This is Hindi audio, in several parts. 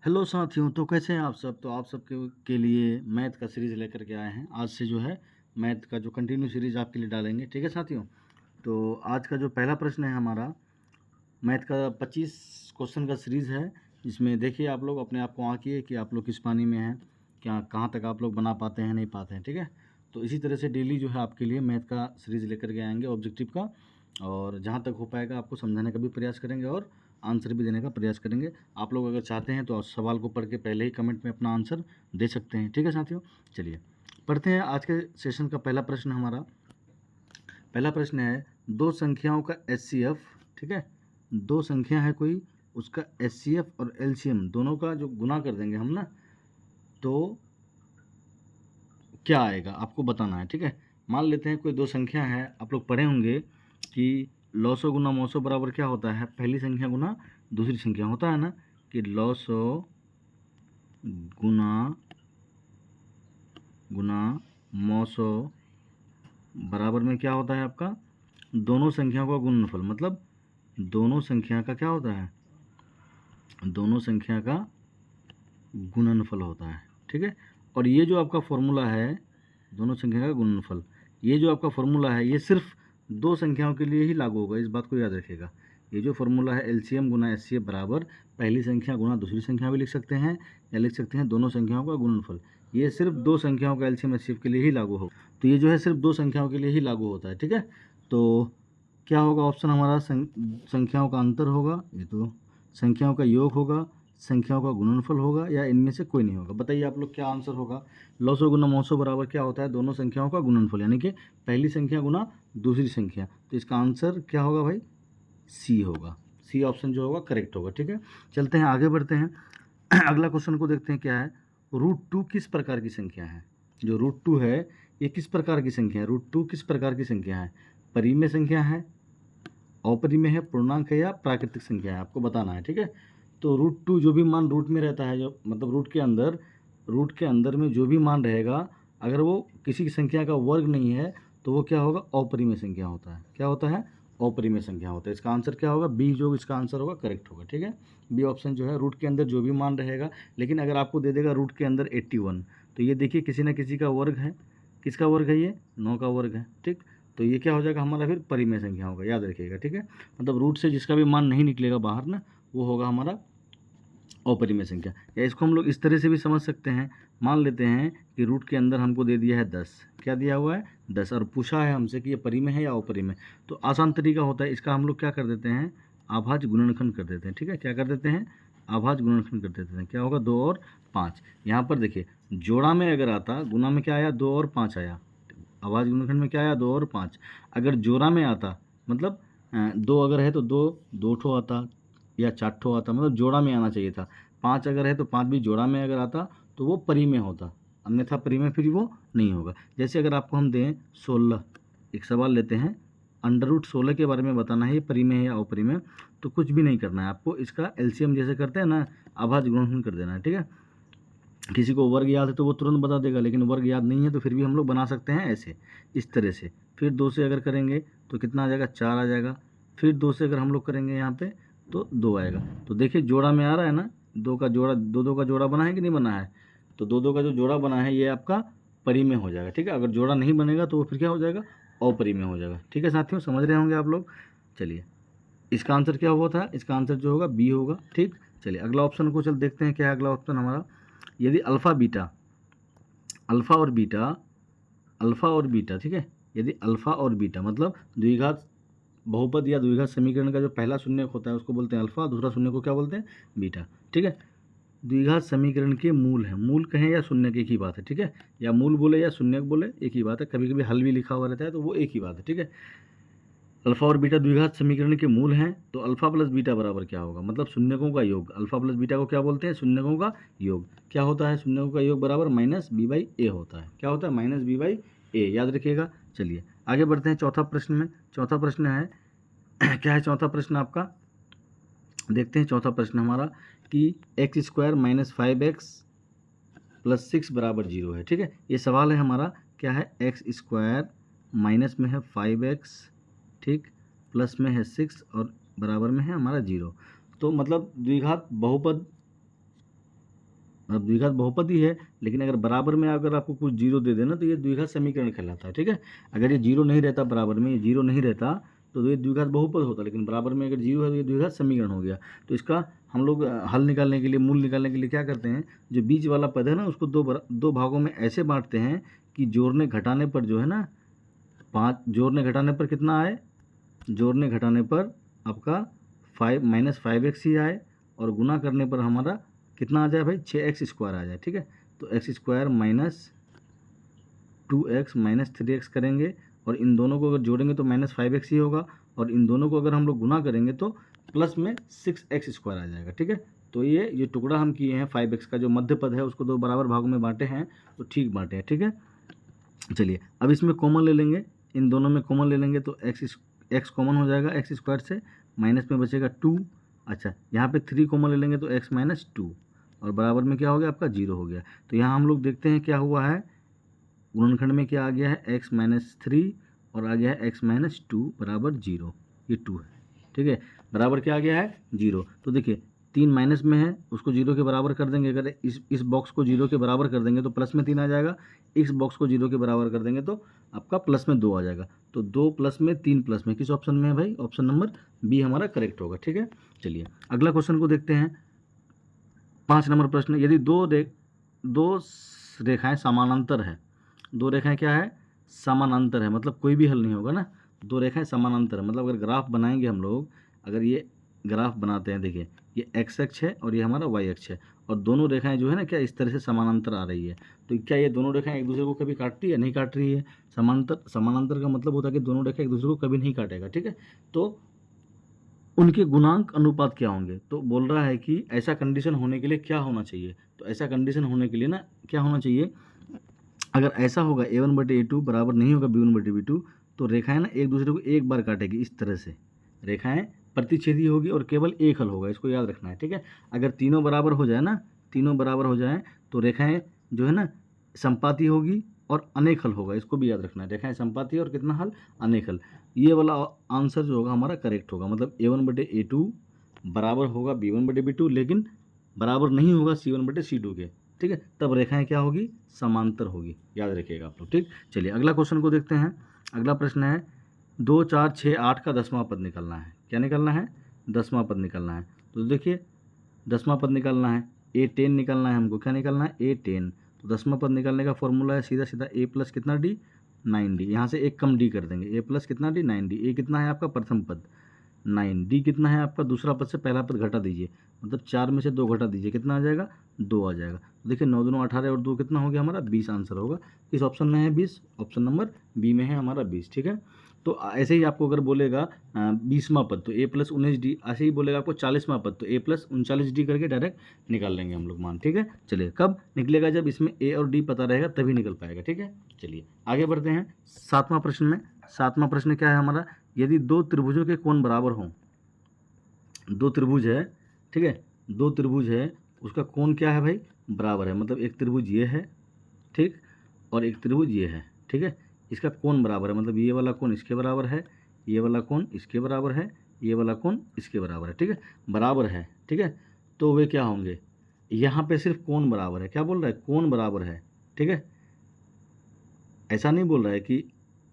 हेलो साथियों, तो कैसे हैं आप सब। तो आप सबके लिए मैथ का सीरीज़ लेकर के आए हैं। आज से जो है मैथ का जो कंटिन्यू सीरीज़ आपके लिए डालेंगे। ठीक है साथियों। तो आज का जो पहला प्रश्न है हमारा मैथ का 25 क्वेश्चन का सीरीज़ है। इसमें देखिए आप लोग अपने आप को आंकिए कि आप लोग किस पानी में हैं, क्या कहाँ तक आप लोग बना पाते हैं नहीं पाते हैं। ठीक है। तो इसी तरह से डेली जो है आपके लिए मैथ का सीरीज़ लेकर के आएंगे ऑब्जेक्टिव का, और जहाँ तक हो पाएगा आपको समझाने का भी प्रयास करेंगे और आंसर भी देने का प्रयास करेंगे। आप लोग अगर चाहते हैं तो सवाल को पढ़ के पहले ही कमेंट में अपना आंसर दे सकते हैं। ठीक है साथियों, चलिए पढ़ते हैं आज के सेशन का पहला प्रश्न। हमारा पहला प्रश्न है दो संख्याओं का एचसीएफ। ठीक है, दो संख्या है कोई, उसका एचसीएफ और एलसीएम दोनों का जो गुना कर देंगे हम ना, तो क्या आएगा आपको बताना है। ठीक है, मान लेते हैं कोई दो संख्या है, आप लोग पढ़े होंगे कि लॉसो गुना मौसो बराबर क्या होता है, पहली संख्या गुना दूसरी संख्या होता है ना, कि लॉसो गुना गुना मौसो बराबर में क्या होता है आपका, दोनों संख्याओं का गुणनफल। मतलब दोनों संख्या का क्या होता है, दोनों संख्या का गुणनफल होता है। ठीक है, और ये जो आपका फॉर्मूला है दोनों संख्या का गुणनफल, ये जो आपका फॉर्मूला है ये सिर्फ दो संख्याओं के लिए ही लागू होगा। इस बात को याद रखिएगा। ये जो फॉर्मूला है एलसीएम गुना एचसीएफ बराबर पहली संख्या गुना दूसरी संख्या भी लिख सकते हैं, या लिख सकते हैं दोनों संख्याओं का गुणनफल। ये सिर्फ दो संख्याओं का एलसीएम एचसीएफ के लिए ही लागू होगा। तो ये जो है सिर्फ दो संख्याओं के लिए ही लागू होता है। ठीक है, तो क्या होगा ऑप्शन हमारा, संख्याओं का अंतर होगा, ये तो संख्याओं का योग होगा, संख्याओं का गुणनफल होगा, या इनमें से कोई नहीं होगा। बताइए आप लोग क्या आंसर होगा। लॉसो गुना मौसो बराबर क्या होता है, दोनों संख्याओं का गुणनफल, यानी कि पहली संख्या गुना दूसरी संख्या। तो इसका आंसर क्या होगा भाई, सी होगा। सी ऑप्शन जो होगा करेक्ट होगा। ठीक है, चलते हैं आगे बढ़ते हैं। अगला क्वेश्चन को देखते हैं क्या है। √2 किस प्रकार की संख्या है। जो √2 है ये किस प्रकार की संख्या है, √2 किस प्रकार की संख्या है, परिमेय संख्या है, अपरिमेय है, पूर्णांक है, या प्राकृतिक संख्या है, आपको बताना है। ठीक है, तो √2 जो भी मान रूट में रहता है, जो मतलब रूट के अंदर में जो भी मान रहेगा, अगर वो किसी की संख्या का वर्ग नहीं है तो वो क्या होगा, अपरिमेय संख्या होता है। क्या होता है, अपरिमेय संख्या होता है। इसका आंसर क्या होगा, बी जो इसका आंसर होगा करेक्ट होगा। ठीक है, बी ऑप्शन जो है, रूट के अंदर जो भी मान रहेगा। लेकिन अगर आपको दे देगा रूट के अंदर 81, तो ये देखिए किसी न किसी का वर्ग है। किसका वर्ग है, ये 9 का वर्ग है। ठीक, तो ये क्या हो जाएगा हमारा, फिर परिमेय संख्या होगा, याद रखिएगा। ठीक है, मतलब रूट से जिसका भी मान नहीं निकलेगा बाहर ना, वो होगा हमारा अपरिमेय संख्या। या इसको हम लोग इस तरह से भी समझ सकते हैं। मान लेते हैं कि रूट के अंदर हमको दे दिया है 10, क्या दिया हुआ है 10, और पूछा है हमसे कि ये परिमेय है या अपरिमेय। तो आसान तरीका होता है इसका, हम लोग क्या कर देते हैं, आभाज्य गुणनखंड कर देते हैं। ठीक है, क्या कर देते हैं, आभाज्य गुणनखंड कर देते हैं। क्या होगा, 2 और 5। यहाँ पर देखिए जोड़ा में अगर आता, गुना में क्या आया, 2 और 5 आया। आभाज्य गुणनखंड में क्या आया, 2 और 5। अगर जोड़ा में आता, मतलब 2 अगर है तो 2 ठो आता, या 4 ठो आता, मतलब जोड़ा में आना चाहिए था। 5 अगर है तो 5 भी जोड़ा में अगर आता तो वो परिमेय होता, अन्यथा परिमेय फिर वो नहीं होगा। जैसे अगर आपको हम दें 16, एक सवाल लेते हैं, √16 के बारे में बताना है ये परिमेय है या अपरिमेय। तो कुछ भी नहीं करना है आपको, इसका एलसीएम जैसे करते हैं ना, आभाज्य गुणनखंड कर देना है। ठीक है, किसी को वर्ग याद है तो वो तुरंत बता देगा, लेकिन वर्ग याद नहीं है तो फिर भी हम लोग बना सकते हैं ऐसे, इस तरह से। फिर 2 से अगर करेंगे तो कितना आ जाएगा, 4 आ जाएगा। फिर 2 से अगर हम लोग करेंगे यहाँ पे तो 2 आएगा। तो देखिए जोड़ा में आ रहा है ना, 2 का जोड़ा, 2 का जोड़ा बना है कि नहीं बना है। तो 2 का जो जोड़ा बना है ये आपका परिमेय हो जाएगा। ठीक है, अगर जोड़ा नहीं बनेगा तो वो फिर क्या हो जाएगा, अपरिमेय हो जाएगा। ठीक है साथियों, समझ रहे होंगे आप लोग। चलिए इसका आंसर क्या हुआ था, इसका आंसर जो होगा बी होगा। ठीक, चलिए अगला ऑप्शन को चल देखते हैं क्या है अगला ऑप्शन हमारा। यदि अल्फ़ा बीटा, अल्फ़ा और बीटा, अल्फ़ा और बीटा, ठीक है, यदि अल्फ़ा और बीटा मतलब द्विघात बहुपद या द्विघात समीकरण का जो पहला शून्यक होता है उसको बोलते हैं अल्फ़ा, दूसरा शून्य को क्या बोलते हैं, बीटा। ठीक है, द्विघात समीकरण के मूल है, मूल कहें या शून्यक एक ही बात है। ठीक है, या मूल बोले या शून्यक बोले एक ही बात है, कभी कभी हल भी लिखा हुआ रहता है तो वो एक ही बात है। ठीक है, अल्फा और बीटा द्विघात समीकरण के मूल हैं, तो अल्फा प्लस बीटा बराबर क्या होगा, मतलब शून्यकों का योग। अल्फा प्लस बीटा को क्या बोलते हैं, शून्यकों का योग। क्या होता है, शून्यकों का योग बराबर -b/a होता है। क्या होता है, -b/a, याद रखिएगा। चलिए आगे बढ़ते हैं चौथा प्रश्न में। चौथा प्रश्न है क्या है चौथा प्रश्न आपका, देखते हैं चौथा प्रश्न हमारा कि x² - 5x + 6 = 0 है। ठीक है, ये सवाल है हमारा, क्या है, x² माइनस में है 5x, ठीक, प्लस में है 6 और बराबर में है हमारा 0। तो मतलब द्विघात बहुपद मतलब द्विघात बहुपद ही है, लेकिन अगर बराबर में अगर आपको कुछ जीरो दे देना तो ये द्विघात समीकरण कहलाता है। ठीक है, अगर ये जीरो नहीं रहता, बराबर में ये जीरो नहीं रहता तो ये द्विघात बहुपद होता, लेकिन बराबर में अगर जीरो है तो ये द्विघात समीकरण हो गया। तो इसका हम लोग हल निकालने के लिए, मूल निकालने के लिए क्या करते हैं, जो बीच वाला पद है ना उसको दो भागों में ऐसे बांटते हैं कि जोड़ने घटाने पर जो है ना 5, जोड़ने घटाने पर कितना आए, जोड़ने घटाने पर आपका 5 - 5x ही आए, और गुना करने पर हमारा कितना आ जाए भाई, 6x² आ जाए। ठीक है, तो x² - 2x - 3x करेंगे, और इन दोनों को अगर जोड़ेंगे तो -5x ही होगा, और इन दोनों को अगर हम लोग गुना करेंगे तो प्लस में 6x² आ जाएगा। ठीक है, तो ये टुकड़ा हम किए हैं 5x का, जो मध्य पद है उसको दो बराबर भागों में बांटे हैं, तो ठीक बांटे हैं। ठीक है, चलिए अब इसमें कॉमन ले लेंगे, इन दोनों में कॉमन ले लेंगे तो x कॉमन हो जाएगा x² से, माइनस में बचेगा 2। अच्छा, यहाँ पे 3 कॉमन ले लेंगे तो x - 2, और बराबर में क्या हो गया आपका 0 हो गया। तो यहाँ हम लोग देखते हैं क्या हुआ है, गुणनखंड में क्या आ गया है, x - 3 और आ गया है x - 2 बराबर 0, ये 2 है। ठीक है, बराबर क्या आ गया है 0। तो देखिए 3 माइनस में है, उसको 0 के बराबर कर देंगे, अगर इस बॉक्स को 0 के बराबर कर देंगे तो प्लस में 3 आ जाएगा, इस बॉक्स को 0 के बराबर कर देंगे तो आपका प्लस में 2 आ जाएगा। तो 2 प्लस में 3 प्लस में, किस ऑप्शन में है भाई, ऑप्शन नंबर बी हमारा करेक्ट होगा। ठीक है, चलिए अगला क्वेश्चन को देखते हैं। 5 नंबर प्रश्न, यदि दो रेखाएं समानांतर है, दो रेखाएं क्या है, समानांतर है, मतलब कोई भी हल नहीं होगा ना, दो रेखाएं समानांतर है, मतलब अगर ग्राफ बनाएंगे हम लोग, अगर ये ग्राफ बनाते हैं, देखिए ये x अक्ष है और ये हमारा y अक्ष है, और दोनों रेखाएं जो है ना क्या इस तरह से समानांतर आ रही है, तो क्या ये दोनों रेखाएं एक दूसरे को कभी काटती है, नहीं काट रही है। समानांतर का मतलब होता है कि दोनों रेखाएं एक दूसरे को कभी नहीं काटेगा। ठीक है, तो उनके गुणांक अनुपात क्या होंगे, तो बोल रहा है कि ऐसा कंडीशन होने के लिए क्या होना चाहिए, तो ऐसा कंडीशन होने के लिए ना क्या होना चाहिए, अगर ऐसा होगा a1/a2 बराबर नहीं होगा b1/b2, तो रेखाएं ना एक दूसरे को एक बार काटेगी, इस तरह से रेखाएं प्रतिच्छेदी होगी और केवल एक हल होगा, इसको याद रखना है। ठीक है, अगर तीनों बराबर हो जाए ना, तीनों बराबर हो जाए तो रेखाएं जो है ना संपाती होगी और अनेक हल होगा, इसको भी याद रखना है, रेखाएं संपाती और कितना हल, अनेक हल। ये वाला आंसर जो होगा हमारा करेक्ट होगा, मतलब a1/a2 बराबर होगा b1/b2, लेकिन बराबर नहीं होगा c1/c2 के। ठीक है, तब रेखाएं क्या होगी, समांतर होगी, याद रखिएगा आप लोग। ठीक, चलिए अगला क्वेश्चन को देखते हैं। अगला प्रश्न है 2, 4, 6, 8 का 10वां पद निकालना है। क्या निकालना है, 10वां पद निकालना है। तो देखिए 10वां पद निकालना है, a10 निकालना है हमको, क्या निकालना है, a10। तो 10वां पद निकालने का फॉर्मूला है सीधा सीधा a प्लस कितना d, 9d, यहाँ से एक कम d कर देंगे, a प्लस कितना d, 9d। a कितना है आपका प्रथम पद 9, डी कितना है आपका दूसरा पद से पहला पद घटा दीजिए, मतलब 4 में से 2 घटा दीजिए, कितना आ जाएगा, 2 आ जाएगा। तो देखिए 9 दूनी 18 और 2 कितना हो गया हमारा 20 आंसर होगा। किस ऑप्शन में है 20, ऑप्शन नंबर बी में है हमारा 20। ठीक है, तो ऐसे ही आपको अगर बोलेगा 20वां पद तो a प्लस 19d, ऐसे ही बोलेगा आपको 40वां पद तो a प्लस 39d करके डायरेक्ट निकाल लेंगे हम लोग मान। ठीक है, चलिए कब निकलेगा, जब इसमें a और d पता रहेगा तभी निकल पाएगा। ठीक है, चलिए आगे बढ़ते हैं 7वां प्रश्न में। 7वां प्रश्न क्या है हमारा, यदि दो त्रिभुजों के कोण बराबर हों, दो त्रिभुज है, ठीक है, दो त्रिभुज है, उसका कोण क्या है भाई, बराबर है, मतलब एक त्रिभुज ये है, ठीक, और एक त्रिभुज ये है। ठीक है, इसका कोण बराबर है, मतलब ये वाला कोण इसके बराबर है, ये वाला कोण इसके बराबर है, ये वाला कोण इसके बराबर है। ठीक है, बराबर है। ठीक है, तो वे क्या होंगे, यहाँ पे सिर्फ कोण बराबर है, क्या बोल रहा है, कोण बराबर है। ठीक है, ऐसा नहीं बोल रहा है कि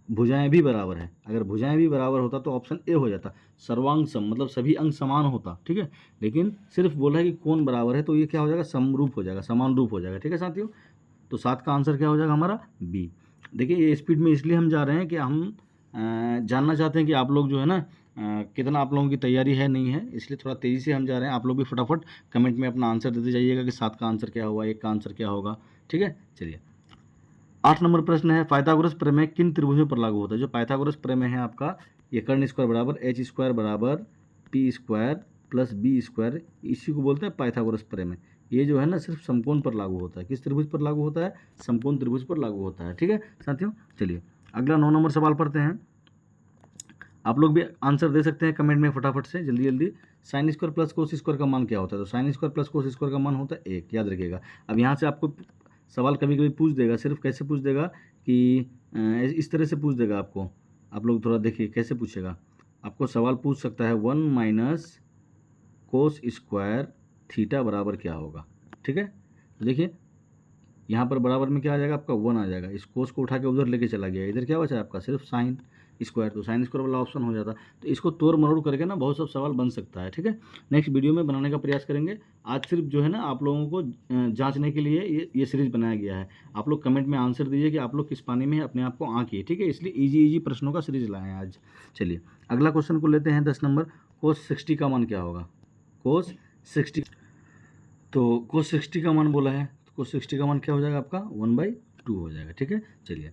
भुजाएं भी बराबर है, अगर भुजाएं भी बराबर होता तो ऑप्शन ए हो जाता, सर्वांग सम, मतलब सभी अंग समान होता। ठीक है, लेकिन सिर्फ बोला है कि कोण बराबर है, तो ये क्या हो जाएगा, समरूप हो जाएगा, समान रूप हो जाएगा। ठीक है साथियों, तो 7 का आंसर क्या हो जाएगा हमारा बी। देखिए ये स्पीड में इसलिए हम जा रहे हैं कि हम जानना चाहते हैं कि आप लोग जो है ना कितना आप लोगों की तैयारी है नहीं है, इसलिए थोड़ा तेज़ी से हम जा रहे हैं। आप लोग भी फटाफट कमेंट में अपना आंसर देते जाइएगा कि 7 का आंसर क्या होगा, 1 का आंसर क्या होगा। ठीक है, चलिए 8 नंबर प्रश्न है, पाइथागोरस प्रमेय किन त्रिभुजों पर लागू होता है। जो पाइथागोरस प्रमेय है आपका, ये कर्ण स्क्वायर बराबर h² बराबर p² प्लस b², इसी को बोलते हैं पाइथागोरस प्रमेय। ये जो है ना सिर्फ समकोण पर लागू होता है, किस त्रिभुज पर लागू होता है, समकोण त्रिभुज पर लागू होता है। ठीक है साथियों, चलिए अगला 9 नंबर सवाल पढ़ते हैं। आप लोग भी आंसर दे सकते हैं कमेंट में फटाफट से, जल्दी जल्दी। Sine square plus cos square का मान क्या होता है, तो sine square plus cos square का मान होता है 1, याद रखिएगा। अब यहाँ से आपको सवाल कभी कभी पूछ देगा, सिर्फ कैसे पूछ देगा कि इस तरह से पूछ देगा आपको, आप लोग थोड़ा देखिए कैसे पूछेगा। आपको सवाल पूछ सकता है 1 माइनस कोस स्क्वायर थीटा बराबर क्या होगा। ठीक है, तो देखिए यहाँ पर बराबर में क्या आ जाएगा आपका 1 आ जाएगा। इस कोस को उठा के उधर लेके चला गया, इधर क्या बचा आपका सिर्फ साइन स्क्वायर, तो साइन स्क्वायर वाला ऑप्शन हो जाता। तो इसको तोड़ मरोड़ करके ना बहुत सब सवाल बन सकता है, ठीक है। नेक्स्ट वीडियो में बनाने का प्रयास करेंगे। आज सिर्फ जो है ना आप लोगों को जांचने के लिए ये सीरीज बनाया गया है। आप लोग कमेंट में आंसर दीजिए कि आप लोग किस पानी में अपने आप को आंकिए, ठीक है। इसलिए इजी प्रश्नों का सीरीज लाए हैं आज। चलिए अगला क्वेश्चन को लेते हैं 10 नंबर। कोस 60 का मान क्या होगा? कोस 60, तो कोस 60 का मान बोला है, तो कोस 60 का मान क्या हो जाएगा आपका 1/2 हो जाएगा, ठीक है। चलिए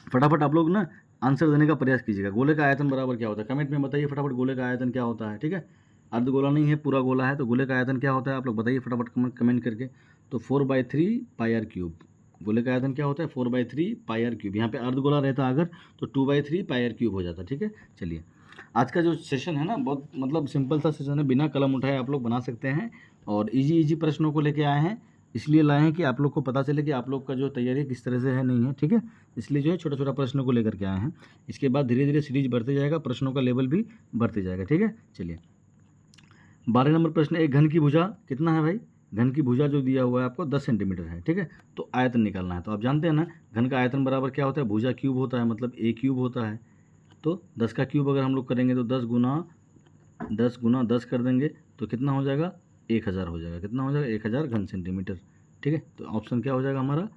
फटाफट आप लोग ना आंसर देने का प्रयास कीजिएगा। गोले का आयतन बराबर क्या होता है कमेंट में बताइए फटाफट। गोले का आयतन क्या होता है, ठीक है। अर्धगोला नहीं है, पूरा गोला है, तो गोले का आयतन क्या होता है आप लोग बताइए फटाफट कमेंट करके। तो 4/3 पाई आर क्यूब। गोले का आयतन क्या होता है 4/3 पाई आर क्यूब। यहाँ पे अर्धगोला रहता अगर तो 2/3 पाई आर क्यूब हो जाता, ठीक है। चलिए आज का जो सेशन है ना बहुत मतलब सिंपल सा सेशन है, बिना कलम उठाए आप लोग बना सकते हैं और इजी प्रश्नों को लेके आए हैं। इसलिए लाए हैं कि आप लोग को पता चले कि आप लोग का जो तैयारी किस तरह से है नहीं है, ठीक है। इसलिए जो है छोटा छोटा प्रश्नों को लेकर के आए हैं। इसके बाद धीरे धीरे सीरीज बढ़ते जाएगा, प्रश्नों का लेवल भी बढ़ते जाएगा, ठीक है। चलिए 12 नंबर प्रश्न, एक घन की भुजा कितना है भाई? घन की भुजा जो दिया हुआ है आपको 10 सेंटीमीटर है, ठीक है। तो आयतन निकालना है। तो आप जानते हैं ना घन का आयतन बराबर क्या होता है, भुजा क्यूब होता है, मतलब ए क्यूब होता है। तो 10 का क्यूब अगर हम लोग करेंगे तो 10 गुना 10 कर देंगे तो कितना हो जाएगा 1000 हो जाएगा। कितना हो जाएगा 1000 घन सेंटीमीटर, ठीक है। तो ऑप्शन क्या हो जाएगा हमारा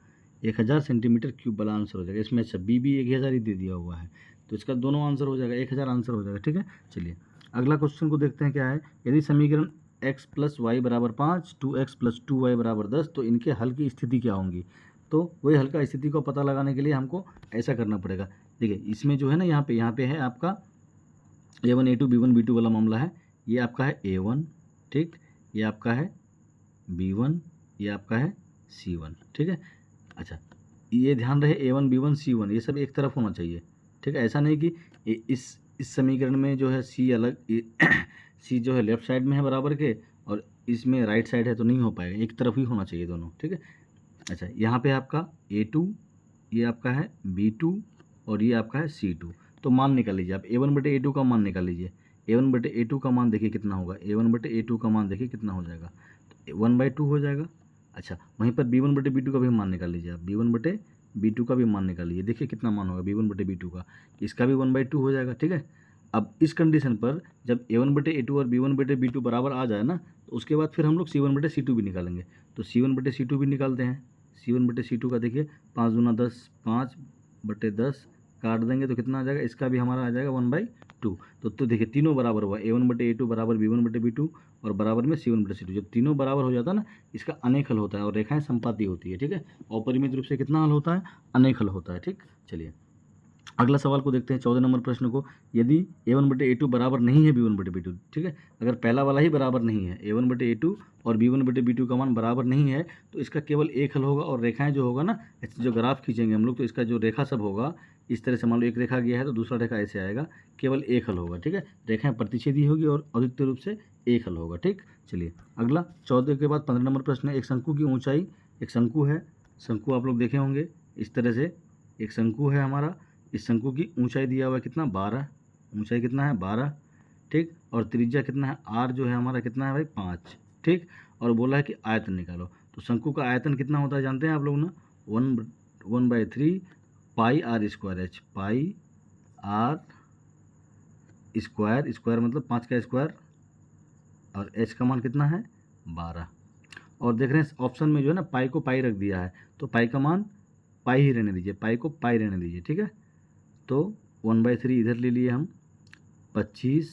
1000 सेंटीमीटर क्यूब वाला आंसर हो जाएगा। इसमें अच्छा बी भी 1000 ही दे दिया हुआ है, तो इसका दोनों आंसर हो जाएगा, 1000 आंसर हो जाएगा, ठीक है। चलिए अगला क्वेश्चन को देखते हैं क्या है। यदि समीकरण x + y = 5, 2x + 2y = 10 तो इनके हल की स्थिति क्या होंगी? तो वही हल का स्थिति को पता लगाने के लिए हमको ऐसा करना पड़ेगा। देखिए इसमें जो है ना यहाँ पे है आपका A1 A2 B1 B2 वाला मामला है। ये आपका है A1, ठीक, ये आपका है B1, ये आपका है C1, ठीक है। अच्छा ये ध्यान रहे A1 B1 C1 ये सब एक तरफ होना चाहिए, ठीक है। ऐसा नहीं कि इस समीकरण में जो है C अलग C जो है लेफ्ट साइड में है बराबर के और इसमें राइट साइड है, तो नहीं हो पाएगा, एक तरफ ही होना चाहिए दोनों, ठीक है। अच्छा यहाँ पे आपका A2, ये आपका है B2 और ये आपका है C2। तो मान निकाल लीजिए आप A1/A2 का मान निकाल लीजिए। A1/A2 का मान देखिए कितना होगा, A1/A2 का मान देखिए कितना हो जाएगा, तो 1/2 हो जाएगा। अच्छा वहीं पर B1/B2 का भी मान निकाल लीजिए आप, B1/B2 का भी मान निकाल लीजिए, देखिए कितना मान होगा B1/B2 का, इसका भी 1/2 हो जाएगा, ठीक है। अब इस कंडीशन पर जब A1/A2 और B1/B2 बराबर आ जाए ना तो उसके बाद फिर हम लोग C1/C2 भी निकालेंगे। तो C1/C2 भी निकालते हैं। C1/C2 का देखिए 5 दूना 10, 5/10 काट देंगे तो कितना आ जाएगा, इसका भी हमारा आ जाएगा 1/2। तो देखिए तीनों बराबर हुआ, A1/A2 बराबर B1/B2 और बराबर में C1/C2। जब तीनों बराबर हो जाता है ना इसका अनेक हल होता है और रेखाएं संपाती होती है, ठीक है। अपरिमित रूप से कितना हल होता है, अनेक हल होता है, ठीक। चलिए अगला सवाल को देखते हैं 14 नंबर प्रश्न को। यदि A1/A2 बराबर नहीं है B1/B2, ठीक है, अगर पहला वाला ही बराबर नहीं है A1/A2 और B1/B2 का मान बराबर नहीं है तो इसका केवल एक हल होगा और रेखाएं जो होगा ना जो ग्राफ खींचेंगे हम लोग तो इसका जो रेखा सब होगा इस तरह से, मान लो एक रेखा गया है तो दूसरा रेखा ऐसे आएगा, केवल एक हल होगा, ठीक है। रेखाएं प्रतिच्छेदी होगी और अद्वितीय रूप से एक हल होगा, ठीक। चलिए अगला 14 के बाद 15 नंबर प्रश्न है। एक शंकु की ऊंचाई, एक शंकु है, शंकु आप लोग देखे होंगे इस तरह से, एक शंकु है हमारा। इस शंकु की ऊंचाई दिया हुआ है कितना 12, ऊंचाई कितना है 12, ठीक। और त्रिज्या कितना है r जो है हमारा कितना है भाई 5, ठीक। और बोला है कि आयतन निकालो। तो शंकु का आयतन कितना होता है जानते हैं आप लोग ना 1/3 पाई r स्क्वायर h, पाई r स्क्वायर, स्क्वायर मतलब 5 का स्क्वायर और h का मान कितना है 12। और देख रहे हैं ऑप्शन में जो है ना पाई को पाई रख दिया है, तो पाई का मान पाई ही रहने दीजिए, पाई को पाई रहने दीजिए, ठीक है। तो 1/3 इधर ले लिए हम, 25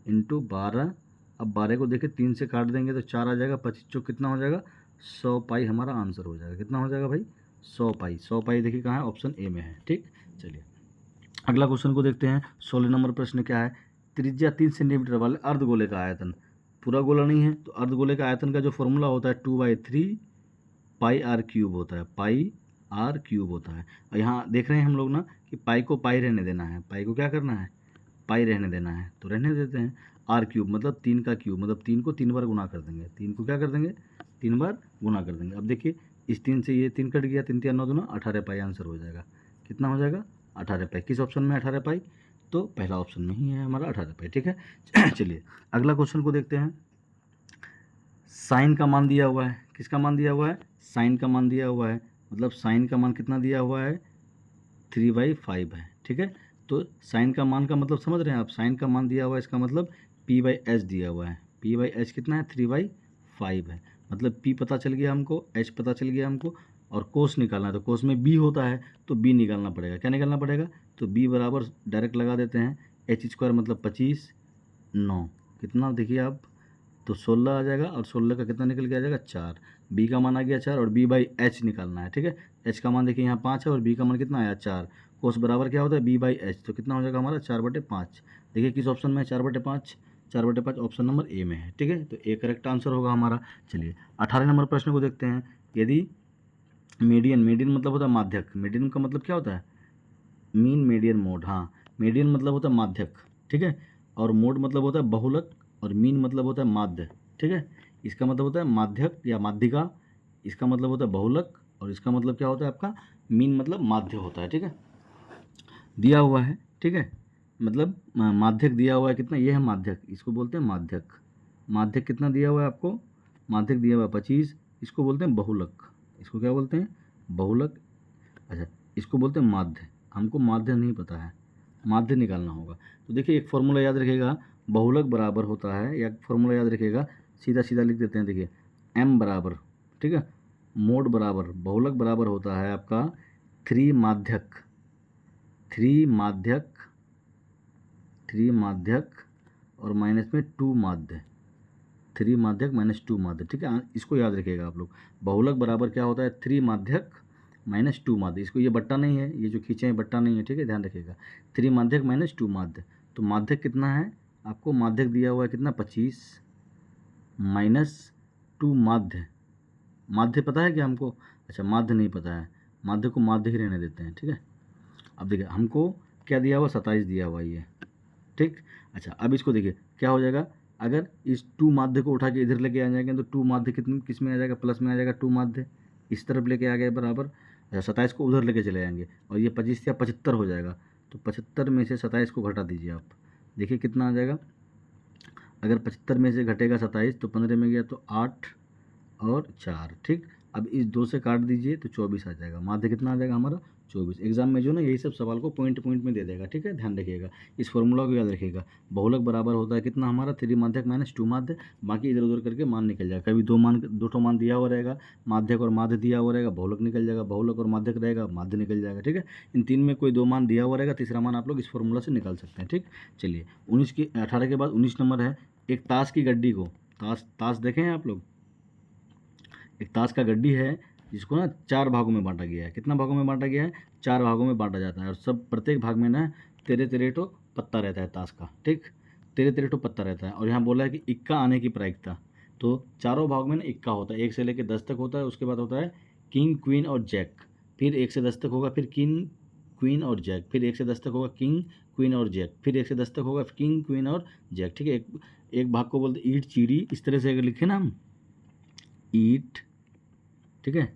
× 12। अब 12 को देखें 3 से काट देंगे तो 4 आ जाएगा, 25 चौक कितना हो जाएगा 100 पाई हमारा आंसर हो जाएगा। कितना हो जाएगा भाई 100 पाई। 100 पाई देखिए कहाँ है, ऑप्शन ए में है, ठीक। चलिए अगला क्वेश्चन को देखते हैं। 16 नंबर प्रश्न क्या है। त्रिज्या 3 सेंटीमीटर वाले अर्धगोले का आयतन, पूरा गोला नहीं है तो अर्धगोले का आयतन का जो फॉर्मूला होता है 2/3 पाई आर क्यूब होता है, पाई आर क्यूब होता है। और यहाँ देख रहे हैं हम लोग ना कि पाई को पाई रहने देना है, पाई को क्या करना है पाई रहने देना है, तो रहने देते हैं। आर क्यूब मतलब 3 का क्यूब, मतलब 3 को 3 बार गुना कर देंगे, 3 को क्या कर देंगे 3 बार गुना कर देंगे। अब देखिए इस 3 से ये 3 कट गया, 3 3 9 दूना 18 पाई आंसर हो जाएगा। कितना हो जाएगा 18 पाई। किस ऑप्शन में 18 पाई, तो पहला ऑप्शन में ही है हमारा 18 पाई, ठीक है। चलिए अगला क्वेश्चन को देखते हैं। साइन का मान दिया हुआ है, किसका मान दिया हुआ है, साइन का मान दिया हुआ है, मतलब साइन का मान कितना दिया हुआ है, 3/5 है। ठीक है, तो साइन का मान का मतलब समझ रहे हैं आप, साइन का मान दिया हुआ है, इसका मतलब p/h दिया हुआ है। p/h कितना है, 3/5 है। मतलब p पता चल गया हमको, h पता चल गया हमको, और कोस निकालना है। तो कोस में b होता है, तो b निकालना पड़ेगा। क्या निकालना पड़ेगा, तो b बराबर डायरेक्ट लगा देते हैं, h² मतलब 25, 9 कितना देखिए आप, तो 16 आ जाएगा, और 16 का कितना निकल के आ जाएगा, 4। b का मान आ गया 4, और b/h निकालना है। ठीक है, h का मान देखिए यहाँ 5 है, और b का मान कितना आया, 4। कोस बराबर क्या होता है, b/h, तो कितना हो जाएगा हमारा, 4/5। देखिए किस ऑप्शन में है, 4/5, 4/5 ऑप्शन नंबर ए में है। ठीक है, तो ए करेक्ट आंसर होगा हमारा। चलिए 18 नंबर प्रश्न को देखते हैं। यदि मीडियन, मीडियन मतलब होता है माध्यक, मीडियन का मतलब क्या होता है, मीन मेडियन मोड, हाँ मीडियन मतलब होता है माध्यक। ठीक है, और मोड मतलब होता है बहुलक, और मीन मतलब होता है माध्य। ठीक है, इसका मतलब होता है माध्यक या माध्यिका, इसका मतलब होता है बहुलक, और इसका मतलब क्या होता है आपका, मीन मतलब माध्य होता है। ठीक है, दिया हुआ है। ठीक है, मतलब माध्यक दिया हुआ है कितना, ये है माध्यक, इसको बोलते हैं माध्यक। माध्यक कितना दिया हुआ है आपको, माध्यक दिया हुआ है 25, इसको बोलते हैं बहुलक। इसको क्या बोलते हैं, बहुलक। अच्छा, इसको बोलते हैं माध्य, हमको माध्य नहीं पता है, माध्य निकालना होगा। तो देखिए एक फॉर्मूला याद रखिएगा, बहुलक बराबर होता है, या फॉर्मूला याद रखिएगा, सीधा सीधा लिख देते हैं। देखिए m बराबर, ठीक है, मोड बराबर बहुलक बराबर होता है आपका 3 माध्यक, 3 माध्यक, 3 माध्यक और माइनस में 2 माध्य, 3 माध्यक माइनस 2 माध्य। ठीक है, इसको याद रखिएगा आप लोग। बहुलक बराबर क्या होता है, 3 माध्यक माइनस 2 माध्य। इसको ये बट्टा नहीं है, ये जो खींचे हैं बट्टा नहीं है। ठीक है, ध्यान रखिएगा, 3 माध्यक माइनस 2 माध्य। तो माध्यक कितना है आपको, माध्यक दिया हुआ है कितना, 25 माइनस 2 माध्य। माध्य पता है क्या हमको, अच्छा माध्य नहीं पता है, माध्य को माध्य ही रहने देते हैं। ठीक है, अब देखिए हमको क्या दिया हुआ, 27 दिया हुआ ये। ठीक, अच्छा अब इसको देखिए क्या हो जाएगा, अगर इस 2 माध्य को उठा के इधर लेके आ जाएंगे तो 2 माध्य कितने किस में आ जाएगा, प्लस में आ जाएगा। 2 माध्य इस तरफ लेके आ गए बराबर, अच्छा 27 को उधर लेके चले जाएंगे, और ये 25 या 75 हो जाएगा। तो 75 में से 27 को घटा दीजिए आप, देखिए कितना आ जाएगा। अगर 75 में से घटेगा 27 तो 15 में गया तो 8 और 4। ठीक, अब इस 2 से काट दीजिए तो 24 आ जाएगा। माध्य कितना आ जाएगा हमारा, 24। एग्जाम में जो ना यही सब सवाल को पॉइंट पॉइंट में दे देगा। ठीक है, ध्यान रखिएगा, इस फॉर्मूला को याद रखिएगा। बहुलक बराबर होता है कितना हमारा, 3 माध्यक माइनस 2 माध्य। बाकी इधर उधर करके मान निकल जाएगा, कभी 2 ठो मान दिया हुआ रहेगा, माध्यक और माध्य दिया हुआ रहेगा, बहुलक निकल जाएगा, बहुलक और माध्यक रहेगा, माध्य निकल जाएगा। ठीक है, इन 3 में कोई 2 मान दिया हुआ रहेगा, तीसरा मान आप लोग इस फॉर्मूला से निकाल सकते हैं। ठीक, चलिए 18 के बाद 19 नंबर है। एक ताश की गड्डी को, ताश देखें आप लोग, एक ताश का गड्डी है जिसको ना 4 भागों में बांटा गया है। कितना भागों में बांटा गया है, 4 भागों में बांटा जाता है, और सब प्रत्येक भाग में ना 13 पत्ता रहता है ताश का। ठीक, 13 पत्ता रहता है, और यहाँ बोला है कि इक्का आने की प्रायिकता। तो चारों भाग में ना इक्का होता है, 1 से लेकर 10 तक होता है। उसके बाद होता है किंग क्वीन और जैक, फिर 1 से 10 तक होगा, फिर किंग क्वीन और जैक, फिर 1 से 10 तक होगा किंग क्वीन और जैक, फिर 1 से 10 तक होगा किंग क्वीन और जैक। ठीक है, एक भाग को बोलते ईट चीड़ी, इस तरह से अगर लिखे ना हम, ईट, ठीक है,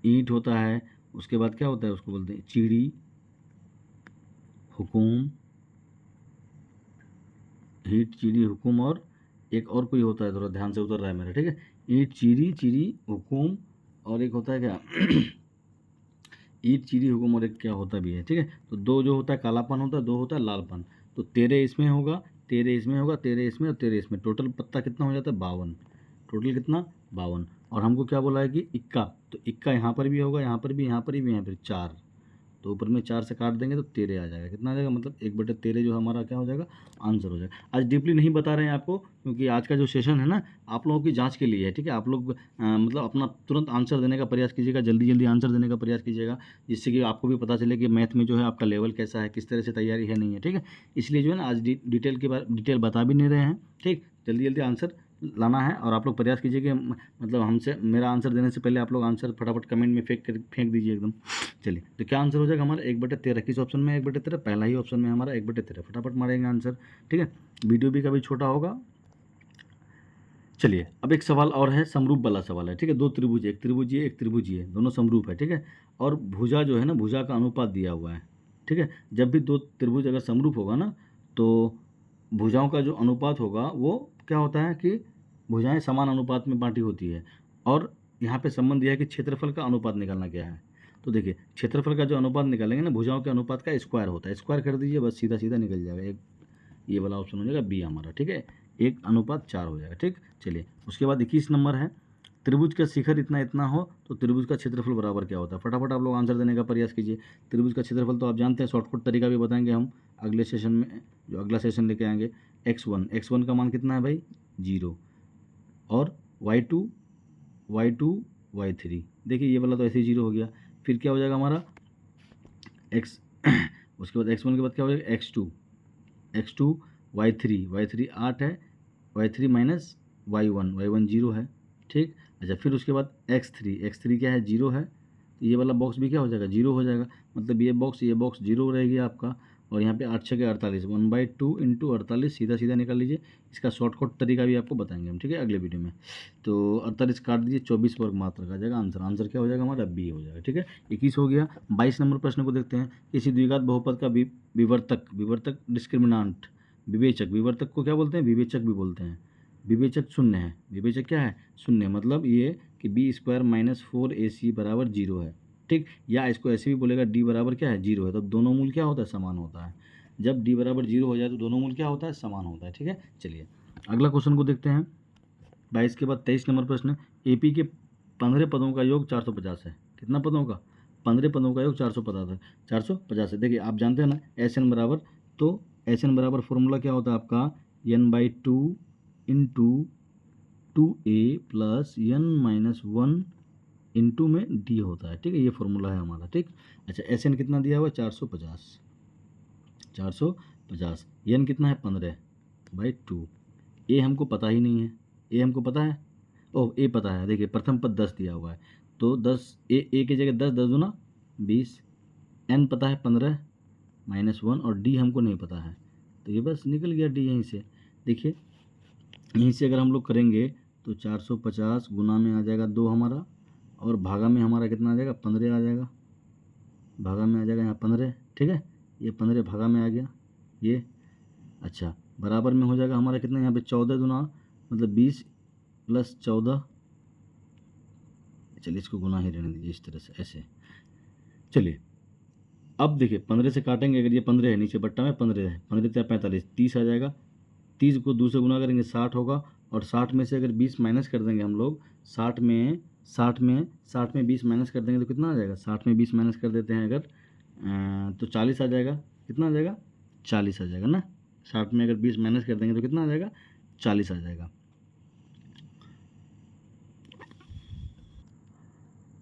ईंट होता है। उसके बाद क्या होता है, उसको बोलते हैं चिड़ी, हुकुम, ईंट चिड़ी हुकुम, और एक और कोई होता है, थोड़ा ध्यान से उतर रहा है मेरा। ठीक है, ईंट चिड़ी, चिड़ी हुकुम, और एक होता है क्या ईंट चिड़ी हुकुम, और एक क्या होता भी है। ठीक है, तो 2 जो होता है कालापन होता है, 2 होता है लालपन। तो 13 इसमें होगा, 13 इसमें होगा, 13 इसमें और 13 इसमें, टोटल पत्ता कितना हो जाता है, 52। टोटल कितना, 52। और हमको क्या बोला है कि इक्का, तो इक्का यहाँ पर भी होगा, यहाँ पर भी, यहाँ पर भी, यहाँ पर 4। तो ऊपर में 4 से काट देंगे तो 13 आ जाएगा। कितना आ जाएगा, मतलब 1/13 जो हमारा क्या हो जाएगा, आंसर हो जाएगा। आज डीपली नहीं बता रहे हैं आपको, क्योंकि आज का जो सेशन है ना आप लोगों की जांच के लिए है। ठीक है, आप लोग मतलब अपना तुरंत आंसर देने का प्रयास कीजिएगा, जल्दी जल्दी आंसर देने का प्रयास कीजिएगा, जिससे कि आपको भी पता चले कि मैथ में जो है आपका लेवल कैसा है, किस तरह से तैयारी है, नहीं है। ठीक है, इसलिए जो है ना आज डिटेल बता भी नहीं रहे हैं। ठीक, जल्दी जल्दी आंसर लाना है, और आप लोग प्रयास कीजिए कि मतलब हमसे, मेरा आंसर देने से पहले आप लोग आंसर फटाफट कमेंट में फेंक दीजिए एकदम। चलिए, तो क्या आंसर हो जाएगा हमारा, 1/13। किस ऑप्शन में 1/13, पहला ही ऑप्शन में हमारा 1/13। फटाफट मारेंगे आंसर। ठीक है, वीडियो भी कभी छोटा होगा। चलिए अब एक सवाल और है, समरूप वाला सवाल है। ठीक है, 2 त्रिभुज, एक त्रिभुज ये, एक त्रिभुज ये, दोनों समरूप है। ठीक है, और भुजा जो है ना, भुजा का अनुपात दिया हुआ है। ठीक है, जब भी 2 त्रिभुज अगर समरूप होगा ना, तो भुजाओं का जो अनुपात होगा वो क्या होता है कि भुजाएं समान अनुपात में बांटी होती है, और यहाँ पे संबंध दिया है कि क्षेत्रफल का अनुपात निकालना क्या है। तो देखिए क्षेत्रफल का जो अनुपात निकालेंगे ना, भुजाओं के अनुपात का स्क्वायर होता है, स्क्वायर कर दीजिए बस, सीधा सीधा निकल जाएगा। एक ये वाला ऑप्शन हो जाएगा बी हमारा, ठीक है, 1:4 हो जाएगा। ठीक, चलिए उसके बाद 21 नंबर है, त्रिभुज का शिखर इतना इतना हो तो त्रिभुज का क्षेत्रफल बराबर क्या होता है। फटाफट आप लोग आंसर देने का प्रयास कीजिए। त्रिभुज का क्षेत्रफल तो आप जानते हैं, शॉर्टकट तरीका भी बताएंगे हम अगले सेशन में, जो अगला सेशन लेके आएंगे। x1 का मान कितना है भाई 0, और y2 y3, देखिए ये वाला तो ऐसे ही 0 हो गया। फिर क्या हो जाएगा हमारा x उसके बाद x1 के बाद क्या हो जाएगा x2 y3 8 है, y3 माइनस y1 0 है। ठीक, अच्छा फिर उसके बाद x3 क्या है 0 है, तो ये वाला बॉक्स भी क्या हो जाएगा 0 हो जाएगा, मतलब ये बॉक्स 0 रहेगी आपका। और यहाँ पे 8 6 के 48, 1/2 इंटू 48, सीधा सीधा निकाल लीजिए। इसका शॉर्टकट तरीका भी आपको बताएंगे हम, ठीक है, अगले वीडियो में। तो 48 काट दीजिए, 24 वर्ग मात्रा का जाएगा आंसर। आंसर क्या हो जाएगा हमारा बी हो जाएगा, ठीक है। 21 हो गया। 22 नंबर प्रश्न को देखते हैं। किसी द्विघात बहुपद का विवर्तक डिस्क्रिमिनांट, विवर्तक को क्या बोलते हैं, विवेचक भी बोलते हैं। विवेचक शून्य है, विवेचक क्या है शून्य, मतलब ये कि b² - 4ac बराबर 0 है। ठीक, या इसको ऐसे भी बोलेगा d बराबर क्या है 0 है, तब दोनों मूल क्या होता है समान होता है। जब d बराबर 0 हो जाए तो दोनों मूल क्या होता है समान होता है, ठीक है। चलिए अगला क्वेश्चन को देखते हैं। 22 के बाद 23 नंबर प्रश्न। एपी के 15 पदों का योग 450 है। कितना पदों का 15 पदों का योग 450 है। देखिए आप जानते हैं ना SN बराबर, तो SN बराबर फॉर्मूला क्या होता है आपका n/2 into 2a plus n-1 into में d होता है, ठीक है, ये फॉर्मूला है हमारा। ठीक, अच्छा SN कितना दिया हुआ है 450, n कितना है 15/2। ए हमको पता ही नहीं है, ए हमको पता है, ओह ए पता है, देखिए प्रथम पद 10 दिया हुआ है, तो 10 ए की जगह 10 10 दूना 20, n पता है 15 -1 और d हमको नहीं पता है, तो ये बस निकल गया d यहीं से। देखिए यहीं से अगर हम लोग करेंगे तो 450 गुना में आ जाएगा 2 हमारा, और भागा में हमारा कितना आ जाएगा 15 आ जाएगा, भागा में आ जाएगा यहाँ 15, ठीक है, ये 15 भागा में आ गया ये। अच्छा बराबर में हो जाएगा हमारा कितना यहाँ पे 14 दूना मतलब 20 प्लस 14, चलिए इसको गुना ही रहने दीजिए इस तरह से ऐसे। चलिए अब देखिए 15 से काटेंगे, अगर ये 15 है नीचे बट्टा में 15 है, 15 × 45 30 आ जाएगा, 30 को 2 से गुना करेंगे 60 होगा, और 60 में से अगर 20 माइनस कर देंगे हम लोग, 60 में 20 माइनस कर देंगे तो कितना आ जाएगा, 60 में 20 माइनस कर देते हैं अगर तो 40 आ जाएगा। कितना आ जाएगा 40 आ जाएगा ना, 60 में अगर 20 माइनस कर देंगे तो कितना आ जाएगा 40 आ जाएगा।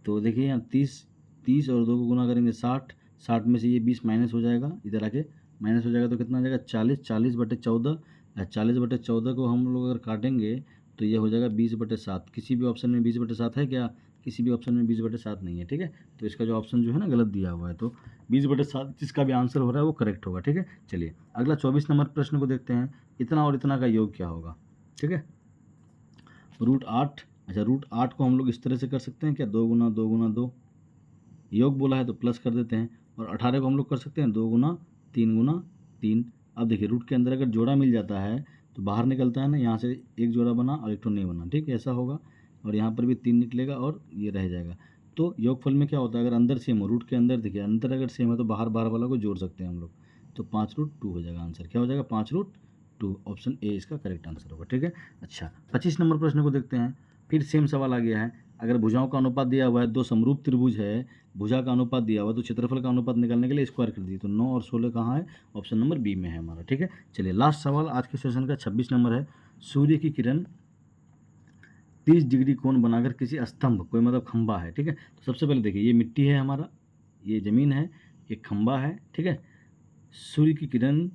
तो देखिए यहाँ 30 और 2 को गुना करेंगे 60 में से ये 20 माइनस हो जाएगा, इधर आके माइनस हो जाएगा तो कितना आ जाएगा 40/14। 40/14 को हम लोग अगर काटेंगे तो ये हो जाएगा 20/7। किसी भी ऑप्शन में 20/7 है क्या, किसी भी ऑप्शन में 20/7 नहीं है, ठीक है, तो इसका जो ऑप्शन जो है ना गलत दिया हुआ है, तो 20/7 जिसका भी आंसर हो रहा है वो करेक्ट होगा, ठीक है। चलिए अगला 24 नंबर प्रश्न को देखते हैं। इतना और इतना का योग क्या होगा, ठीक है, √8। अच्छा √8 को हम लोग इस तरह से कर सकते हैं क्या, 2 × 2 × 2, योग बोला है तो प्लस कर देते हैं, और 18 को हम लोग कर सकते हैं 2 × 3 × 3। अब देखिए रूट के अंदर अगर जोड़ा मिल जाता है तो बाहर निकलता है ना, यहाँ से एक जोड़ा बना और एक तो नहीं बना, ठीक है, ऐसा होगा, और यहाँ पर भी 3 निकलेगा और ये रह जाएगा। तो योगफल में क्या होता है, अगर अंदर सेम हो, रूट के अंदर देखिए अंदर अगर सेम है तो बाहर बाहर वाला को जोड़ सकते हैं हम लोग, तो 5√2 हो जाएगा आंसर। क्या हो जाएगा 5√2, ऑप्शन ए इसका करेक्ट आंसर होगा, ठीक है। अच्छा 25 नंबर प्रश्न को देखते हैं। फिर सेम सवाल आ गया है। अगर भुजाओं का अनुपात दिया हुआ है, दो समरूप त्रिभुज है, भुजा का अनुपात दिया हुआ है, तो क्षेत्रफल का अनुपात निकालने के लिए स्क्वायर कर दीजिए। तो 9 और 16 कहाँ है, ऑप्शन नंबर बी में है हमारा, ठीक है। चलिए लास्ट सवाल आज के सेशन का 26 नंबर है। सूर्य की किरण 30 डिग्री कोण बनाकर किसी स्तंभ, कोई मतलब खंबा है, ठीक है। तो सबसे पहले देखिए ये मिट्टी है हमारा, ये ज़मीन है, एक खंबा है, ठीक है। सूर्य की किरण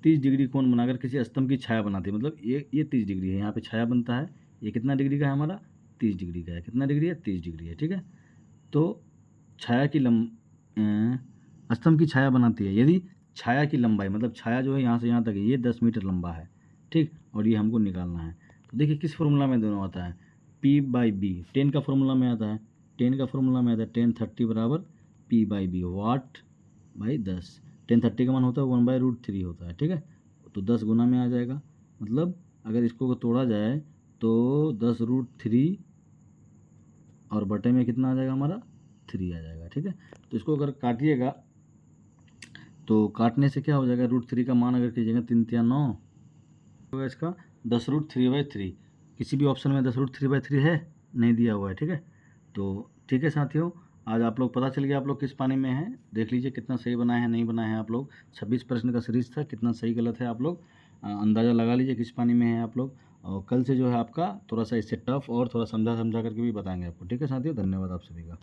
30 डिग्री कोण बनाकर किसी स्तंभ की छाया बनाती है, मतलब ये 30 डिग्री है, यहाँ पे छाया बनता है। ये कितना डिग्री का है हमारा 30 डिग्री का है, कितना डिग्री है 30 डिग्री है, ठीक है। तो छाया की स्तंभ की छाया बनाती है यदि छाया की लंबाई, मतलब छाया जो है यहाँ से यहाँ तक है, ये 10 मीटर लंबा है, ठीक, और ये हमको निकालना है। तो देखिए किस फॉर्मूला में दोनों आता है, P/B, 10 का फॉर्मूला में आता है, 10 का फॉर्मूला में आता है 1030 बराबर P/B, वाट/10। 1030 का मान होता है 1/√3 होता है, ठीक है, तो 10 गुना में आ जाएगा, मतलब अगर इसको तोड़ा जाए तो 10√3 और बटे में कितना आ जाएगा हमारा 3 आ जाएगा। ठीक है, तो इसको अगर काटिएगा तो काटने से क्या हो जाएगा, √3 का मान अगर कीजिएगा 3 3 9 होगा इसका 10√3/3। किसी भी ऑप्शन में 10√3/3 है नहीं दिया हुआ है। ठीक है, तो ठीक है साथियों, आज आप लोग पता चल गया आप लोग किस पानी में हैं। देख लीजिए कितना सही बनाए हैं नहीं बनाए हैं आप लोग। 26 प्रश्न का सीरीज था, कितना सही गलत है आप लोग अंदाज़ा लगा लीजिए किस पानी में है आप लोग। और कल से जो है आपका थोड़ा सा इससे टफ और थोड़ा समझा करके भी बताएंगे आपको। ठीक है साथियों, धन्यवाद आप सभी का।